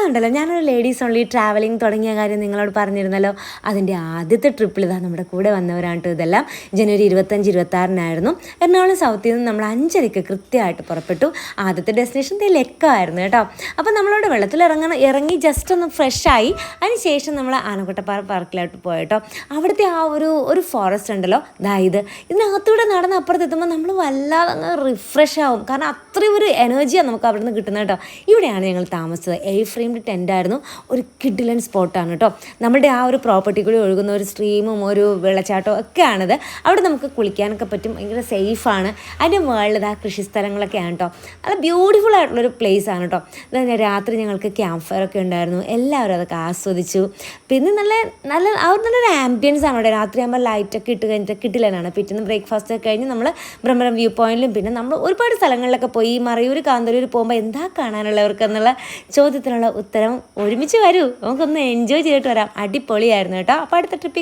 അതുണ്ടല്ലോ ഞാനൊരു ladies only travelling തുടങ്ങിയ കാര്യം നിങ്ങളോട് പറഞ്ഞിരുന്നല്ലോ. അതിൻ്റെ ആദ്യത്തെ ട്രിപ്പിൽ ഇതാ നമ്മുടെ കൂടെ വന്നവരാണ് കേട്ടോ ഇതെല്ലാം. ജനുവരി 25-26 എറണാകുളം സൗത്തിൽ നിന്ന് നമ്മൾ 5:30 കൃത്യമായിട്ട് പുറപ്പെട്ടു. ആദ്യത്തെ ഡെസ്റ്റിനേഷൻ ലക്കായിരുന്നു കേട്ടോ. അപ്പോൾ നമ്മളോട് വെള്ളത്തിൽ ഇറങ്ങി ജസ്റ്റ് ഒന്ന് ഫ്രഷായി. അതിന് ശേഷം നമ്മൾ ആനക്കൊട്ടപ്പാറ പാർക്കിലോട്ട് പോയിട്ടോ. അവിടുത്തെ ആ ഒരു ഫോറസ്റ്റ് ഉണ്ടല്ലോ, ഇതിനകത്തൂടെ നടന്ന് അപ്പുറത്തെത്തുമ്പോൾ നമ്മൾ വല്ലാതെ അങ്ങ് റിഫ്രഷ് ആവും. കാരണം അത്രയും ഒരു എനർജിയാണ് നമുക്ക് അവിടെ നിന്ന് കിട്ടുന്നത് കേട്ടോ. ഇവിടെയാണ് ഞങ്ങൾ താമസിച്ചത്. ഫ്രെയിംഡ് ടെൻ്റായിരുന്നു. ഒരു കിഡിലൻ സ്പോട്ടാണ് കേട്ടോ. നമ്മുടെ ആ ഒരു പ്രോപ്പർട്ടി കൂടി ഒഴുകുന്ന ഒരു സ്ട്രീമും ഒരു വെള്ളച്ചാട്ടവും ഒക്കെയാണിത്. അവിടെ നമുക്ക് കുളിക്കാനൊക്കെ പറ്റും. ഭയങ്കര സേഫാണ്. അതിൻ്റെ മുകളിൽ കൃഷി സ്ഥലങ്ങളൊക്കെയാണ് കേട്ടോ. നല്ല ബ്യൂട്ടിഫുൾ ആയിട്ടുള്ളൊരു പ്ലേസ് ആണ് കേട്ടോ. രാത്രി ഞങ്ങൾക്ക് ക്യാമ്പ് ഫയർ ഒക്കെ ഉണ്ടായിരുന്നു. എല്ലാവരും അതൊക്കെ ആസ്വദിച്ചു. പിന്നെ നല്ലൊരു ആംബിയൻസ് ആണ് അവിടെ. രാത്രിയാകുമ്പോൾ ലൈറ്റൊക്കെ ഇട്ട് കഴിഞ്ഞിട്ട് കിട്ടില്ലനാണ്. പിറ്റേന്ന് ബ്രേക്ക്ഫാസ്റ്റ് ഒക്കെ കഴിഞ്ഞ് നമ്മൾ ബ്രഹ്മരം വ്യൂ പോയിന്റിലും പിന്നെ നമ്മൾ ഒരുപാട് സ്ഥലങ്ങളിലൊക്കെ പോയി. മറയൂർ കാന്തല്ലൂർ പോകുമ്പോൾ എന്താ കാണാനുള്ളവർക്ക് എന്നുള്ള ചോദ്യത്തിനുള്ള ഉത്തരം ഒരുമിച്ച് വരൂ, നമുക്കൊന്ന് എൻജോയ് ചെയ്തിട്ട് വരാം. അടിപൊളിയായിരുന്നു കേട്ടോ. അപ്പോൾ അടുത്ത ട്രിപ്പിൽ